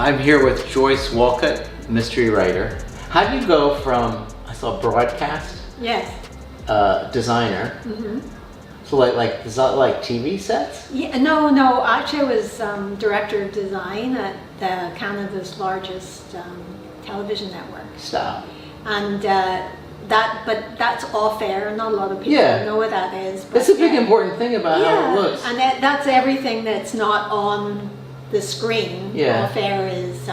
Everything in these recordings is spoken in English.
I'm here with Joyce Woollcott, mystery writer. How do you go from, I saw broadcast? Yes. Designer. Mm-hmm. So is that like TV sets? Yeah, no, actually I was director of design at Canada's largest television network. Stop. And but that's off air. Not a lot of people know what that is. But it's a big important thing about how it looks. And that's everything that's not on the screen. Yeah. Off air is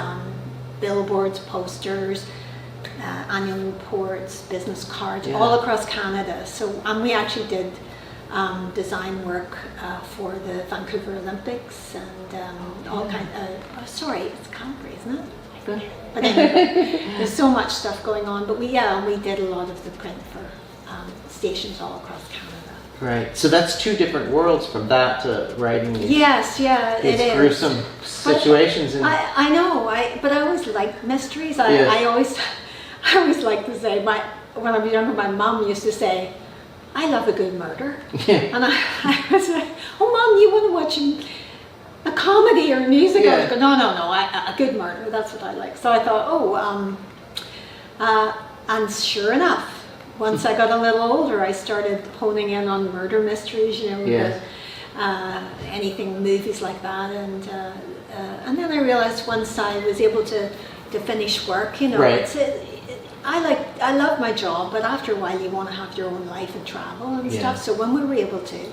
billboards, posters, annual reports, business cards, all across Canada. So, and we actually did design work for the Vancouver Olympics and all kinds of, sorry, it's Calgary, isn't it? But anyway, there's so much stuff going on. But we did a lot of the print for stations all across Canada. Right. So that's two different worlds from that to writing these, these gruesome situations. I know. But I always liked mysteries. I always like to say, when I was younger, my mom used to say, I love a good murder. Yeah. And I was like, oh Mom, you want to watch a comedy or a musical? I go, no, a good murder, that's what I like. So I thought, and sure enough, once I got a little older, I started honing in on murder mysteries, anything, movies like that. And then I realized once I was able to finish work, I love my job, but after a while you want to have your own life and travel and stuff. So when we were able to,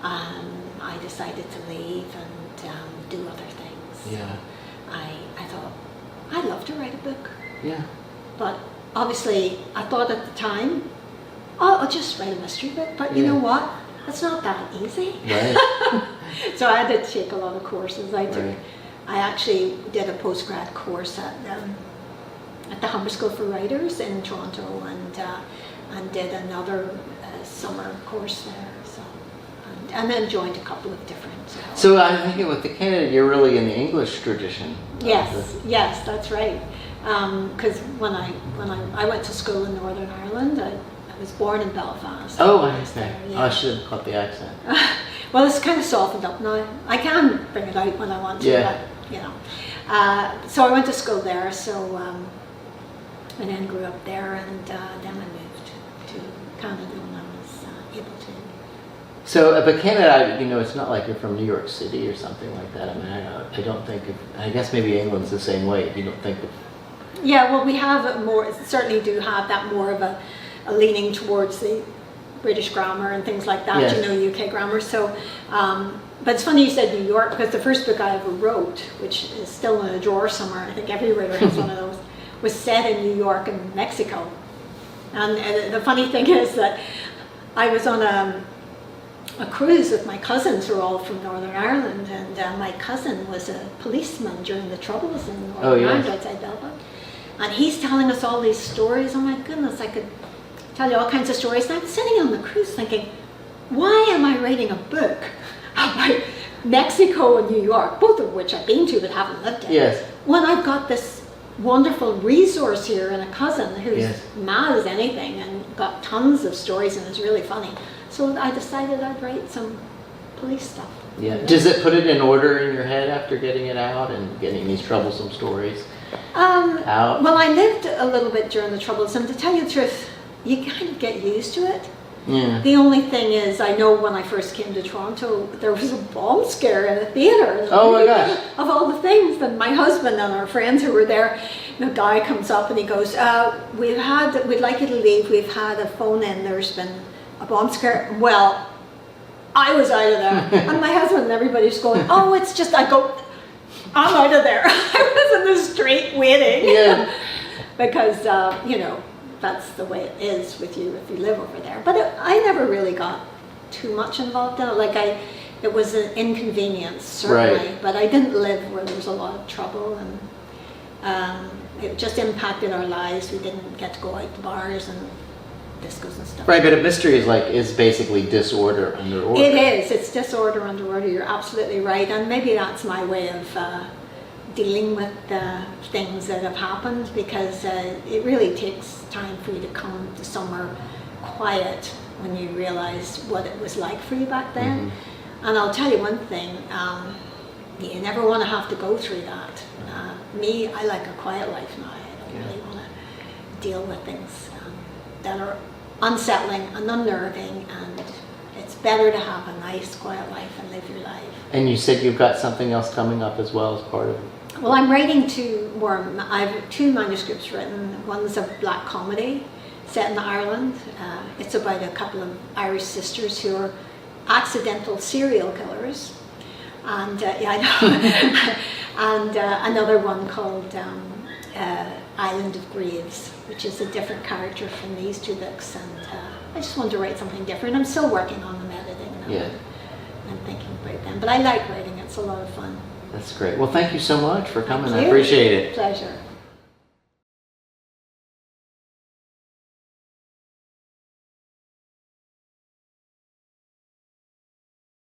I decided to leave and do other things. Yeah. I thought, I'd love to write a book. Yeah. But obviously I thought at the time, I'll just write a mystery book. But you know what? It's not that easy. Right. So I had to take a lot of courses. I actually did a postgrad course at the Humber School for Writers in Toronto, and did another summer course there. So, and then joined a couple of different. So I'm thinking with the Canada, you're really in the English tradition. Yes, that's right. Because when I went to school in Northern Ireland, I was born in Belfast. Oh, I understand. I should have caught the accent. Well, it's kind of softened up now. I can bring it out when I want to, but so I went to school there. So. And then grew up there, and then I moved to Canada when I was able to. So, but Canada, it's not like you're from New York City or something like that. I mean, I don't think of, I guess maybe England's the same way. You don't think of. Yeah, well, we have certainly do have that more of a leaning towards the British grammar and things like that, UK grammar. So, but it's funny you said New York, because the first book I ever wrote, which is still in a drawer somewhere, I think every writer has one of those, was set in New York and Mexico. And the funny thing is that I was on a cruise with my cousins who are all from Northern Ireland, and my cousin was a policeman during the Troubles in Northern Ireland outside Belfast. And he's telling us all these stories. Oh my goodness, I could tell you all kinds of stories. And I'm sitting on the cruise thinking, why am I writing a book about Mexico and New York, both of which I've been to but haven't lived in, when I've got this wonderful resource here and a cousin who's mad as anything and got tons of stories and is really funny. So I decided I'd write some police stuff. Yeah. Does it put it in order in your head after getting it out and getting these troublesome stories out? Well, I lived a little bit during the Troubles, and to tell you the truth, you kind of get used to it. Yeah. The only thing is, I know when I first came to Toronto, there was a bomb scare in a theatre. Oh my gosh. Of all the things, and my husband and our friends who were there, the guy comes up and he goes, we'd like you to leave, we've had a phone in, there's been a bomb scare. Well, I was out of there. And my husband and everybody's going, oh, it's just, I go, I'm out of there. I was in the street waiting. Yeah. Because, that's the way it is with you if you live over there. But I never really got too much involved in it. It was an inconvenience, certainly, but I didn't live where there was a lot of trouble, and it just impacted our lives. We didn't get to go out to bars and discos and stuff. Right, but a mystery is basically disorder under order. It is. It's disorder under order. You're absolutely right, and maybe that's my way of dealing with things that have happened, because it really takes time for you to come to somewhere quiet when you realize what it was like for you back then. And I'll tell you one thing, you never want to have to go through that. me, I like a quiet life now. I don't really want to deal with things that are unsettling and unnerving, and it's better to have a nice quiet life and live your life. And you said you've got something else coming up as well as part of it? Well, I'm writing I have 2 manuscripts written. One's a black comedy set in Ireland. It's about a couple of Irish sisters who are accidental serial killers. And yeah, I know. And another one called Island of Graves, which is a different character from these 2 books. And I just wanted to write something different. I'm still working on them, editing them. Yeah. And thinking about them. But I like writing. It's a lot of fun. That's great. Well, thank you so much for coming. Thank you. I appreciate it. Pleasure.